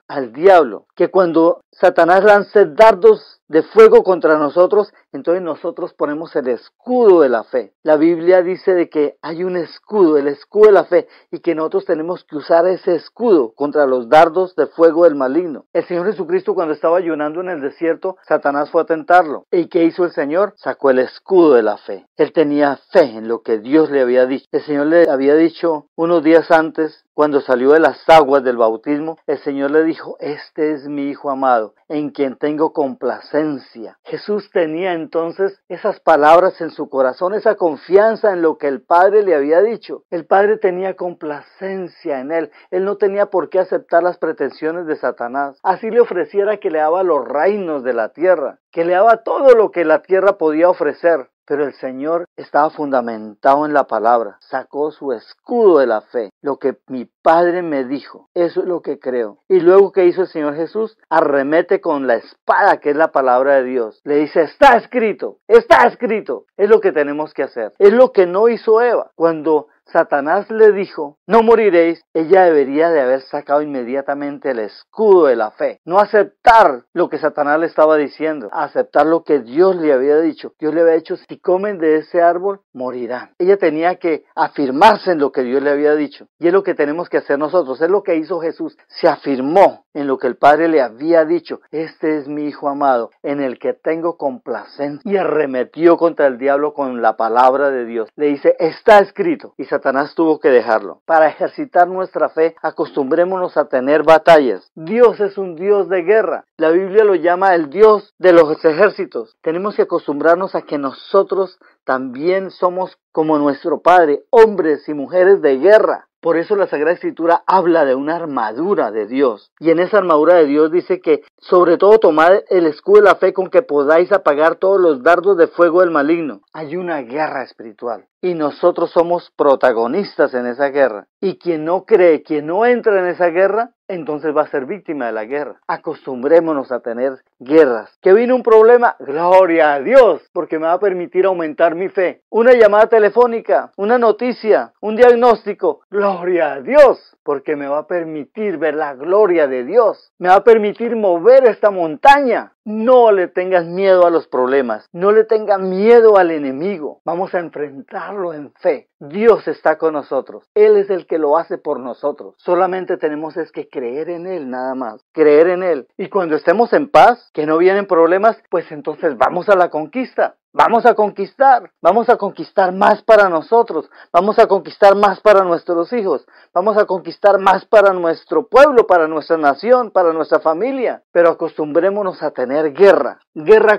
al diablo, que cuando Satanás lance dardos de fuego contra nosotros, entonces nosotros ponemos el escudo de la fe. La Biblia dice de que hay un escudo, el escudo de la fe, y que nosotros tenemos que usar ese escudo contra los dardos de fuego del maligno. El Señor Jesucristo, cuando estaba ayunando en el desierto, Satanás fue a tentarlo. ¿Y qué hizo el Señor? Sacó el escudo de la fe. Él tenía fe en lo que Dios le había dicho. El Señor le había dicho unos días antes, cuando salió de las aguas del bautismo, el Señor le dijo, este es mi Hijo amado, en quien tengo complacencia. Jesús tenía entonces esas palabras en su corazón, esa confianza en lo que el Padre le había dicho. El Padre tenía complacencia en él. Él no tenía por qué aceptar las pretensiones de Satanás. Así le ofreciera que le daba los reinos de la tierra, que le daba todo lo que la tierra podía ofrecer. Pero el Señor estaba fundamentado en la palabra. Sacó su escudo de la fe. Lo que mi Padre me dijo, eso es lo que creo. Y luego, ¿qué hizo el Señor Jesús? Arremete con la espada, que es la palabra de Dios. Le dice, está escrito, está escrito. Es lo que tenemos que hacer. Es lo que no hizo Eva. Cuando Satanás le dijo, no moriréis, ella debería de haber sacado inmediatamente el escudo de la fe. No aceptar lo que Satanás le estaba diciendo, aceptar lo que Dios le había dicho. Dios le había dicho, si comen de ese árbol, morirán. Ella tenía que afirmarse en lo que Dios le había dicho. Y es lo que tenemos que hacer nosotros, es lo que hizo Jesús. Se afirmó en lo que el Padre le había dicho. Este es mi Hijo amado, en el que tengo complacencia. Y arremetió contra el diablo con la palabra de Dios. Le dice, está escrito. Y Satanás tuvo que dejarlo. Para ejercitar nuestra fe, acostumbrémonos a tener batallas. Dios es un Dios de guerra. La Biblia lo llama el Dios de los ejércitos. Tenemos que acostumbrarnos a que nosotros también somos como nuestro Padre, hombres y mujeres de guerra. Por eso la Sagrada Escritura habla de una armadura de Dios. Y en esa armadura de Dios dice que, sobre todo, tomad el escudo de la fe con que podáis apagar todos los dardos de fuego del maligno. Hay una guerra espiritual. Y nosotros somos protagonistas en esa guerra. Y quien no cree, quien no entra en esa guerra, entonces va a ser víctima de la guerra. Acostumbrémonos a tener guerras. ¿Que vino un problema? ¡Gloria a Dios! Porque me va a permitir aumentar mi fe. Una llamada telefónica, una noticia, un diagnóstico. ¡Gloria a Dios! Porque me va a permitir ver la gloria de Dios. Me va a permitir mover esta montaña. No le tengas miedo a los problemas. No le tengas miedo al enemigo. Vamos a enfrentarlo en fe. Dios está con nosotros. Él es el que lo hace por nosotros. Solamente tenemos es que creer en Él, nada más. Creer en Él. Y cuando estemos en paz, que no vienen problemas, pues entonces vamos a la conquista. vamos a conquistar más para nosotros, vamos a conquistar más para nuestros hijos, vamos a conquistar más para nuestro pueblo, para nuestra nación, para nuestra familia. Pero acostumbrémonos a tener guerra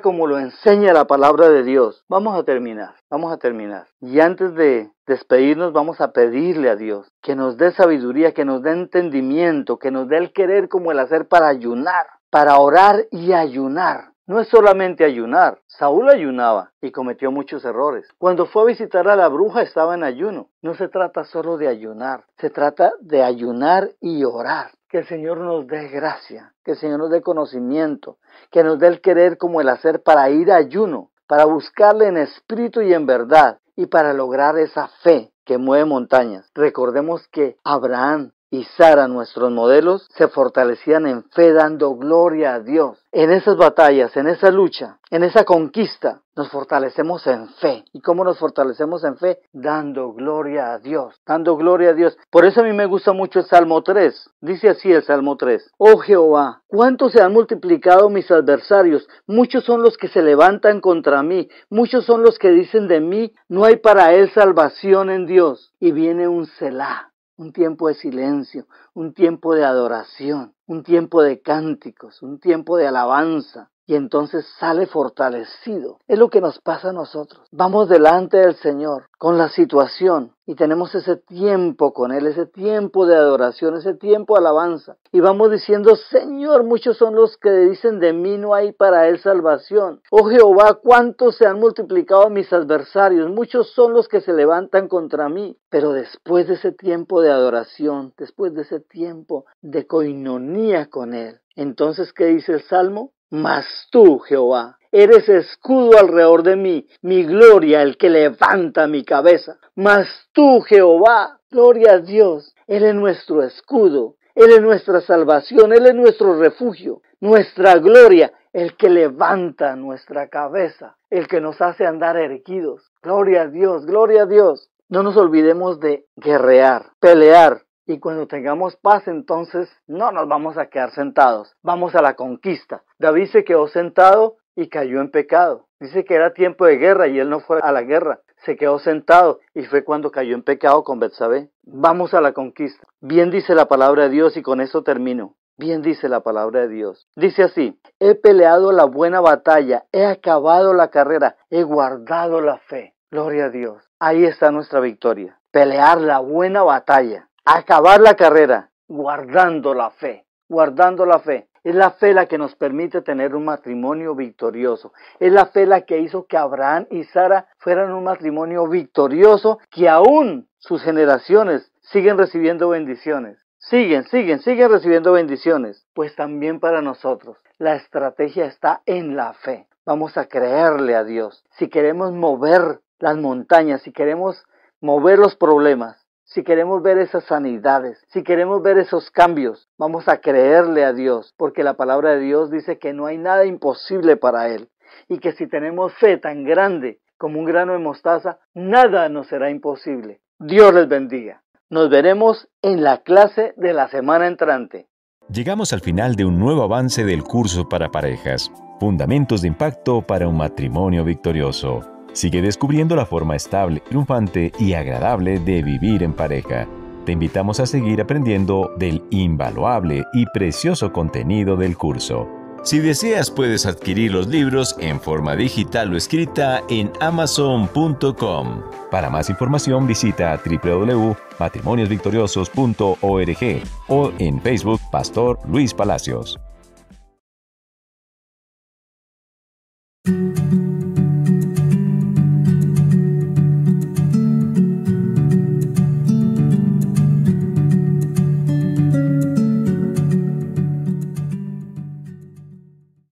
como lo enseña la palabra de Dios. Vamos a terminar. Y antes de despedirnos, vamos a pedirle a Dios que nos dé sabiduría, que nos dé entendimiento, que nos dé el querer como el hacer para ayunar, para orar y ayunar. No es solamente ayunar. Saúl ayunaba y cometió muchos errores. Cuando fue a visitar a la bruja estaba en ayuno. No se trata solo de ayunar, se trata de ayunar y orar. Que el Señor nos dé gracia, que el Señor nos dé conocimiento, que nos dé el querer como el hacer para ir a ayuno, para buscarle en espíritu y en verdad y para lograr esa fe que mueve montañas. Recordemos que Abraham y Sara, nuestros modelos, se fortalecían en fe dando gloria a Dios. En esas batallas, en esa lucha, en esa conquista, nos fortalecemos en fe. ¿Y cómo nos fortalecemos en fe? Dando gloria a Dios, dando gloria a Dios. Por eso a mí me gusta mucho el Salmo 3. Dice así el Salmo 3. Oh Jehová, ¿cuánto se han multiplicado mis adversarios? Muchos son los que se levantan contra mí. Muchos son los que dicen de mí, no hay para él salvación en Dios. Y viene un Selah. Un tiempo de silencio, un tiempo de adoración, un tiempo de cánticos, un tiempo de alabanza. Y entonces sale fortalecido. Es lo que nos pasa a nosotros. Vamos delante del Señor con la situación y tenemos ese tiempo con Él, ese tiempo de adoración, ese tiempo de alabanza. Y vamos diciendo, Señor, muchos son los que dicen de mí, no hay para Él salvación. Oh Jehová, cuántos se han multiplicado mis adversarios, muchos son los que se levantan contra mí. Pero después de ese tiempo de adoración, después de ese tiempo de coinonía con Él, entonces, ¿qué dice el Salmo? Mas tú, Jehová, eres escudo alrededor de mí, mi gloria, el que levanta mi cabeza. Mas tú, Jehová, gloria a Dios, Él es nuestro escudo, Él es nuestra salvación, Él es nuestro refugio, nuestra gloria, el que levanta nuestra cabeza, el que nos hace andar erguidos. Gloria a Dios, gloria a Dios. No nos olvidemos de guerrear, pelear. Y cuando tengamos paz, entonces no nos vamos a quedar sentados. Vamos a la conquista. David se quedó sentado y cayó en pecado. Dice que era tiempo de guerra y él no fue a la guerra. Se quedó sentado y fue cuando cayó en pecado con Betsabé. Vamos a la conquista. Bien dice la palabra de Dios y con eso termino. Bien dice la palabra de Dios. Dice así, he peleado la buena batalla, he acabado la carrera, he guardado la fe. Gloria a Dios. Ahí está nuestra victoria. Pelear la buena batalla. Acabar la carrera, guardando la fe. Es la fe la que nos permite tener un matrimonio victorioso. Es la fe la que hizo que Abraham y Sara fueran un matrimonio victorioso, que aún sus generaciones siguen recibiendo bendiciones. Siguen recibiendo bendiciones. Pues también para nosotros, la estrategia está en la fe. Vamos a creerle a Dios. Si queremos mover las montañas, si queremos mover los problemas, si queremos ver esas sanidades, si queremos ver esos cambios, vamos a creerle a Dios, porque la palabra de Dios dice que no hay nada imposible para Él, y que si tenemos fe tan grande como un grano de mostaza, nada nos será imposible. Dios les bendiga. Nos veremos en la clase de la semana entrante. Llegamos al final de un nuevo avance del curso para parejas, Fundamentos de Impacto para un Matrimonio Victorioso. Sigue descubriendo la forma estable, triunfante y agradable de vivir en pareja. Te invitamos a seguir aprendiendo del invaluable y precioso contenido del curso. Si deseas, puedes adquirir los libros en forma digital o escrita en amazon.com. Para más información visita www.matrimoniosvictoriosos.org o en Facebook Pastor Luis Palacios.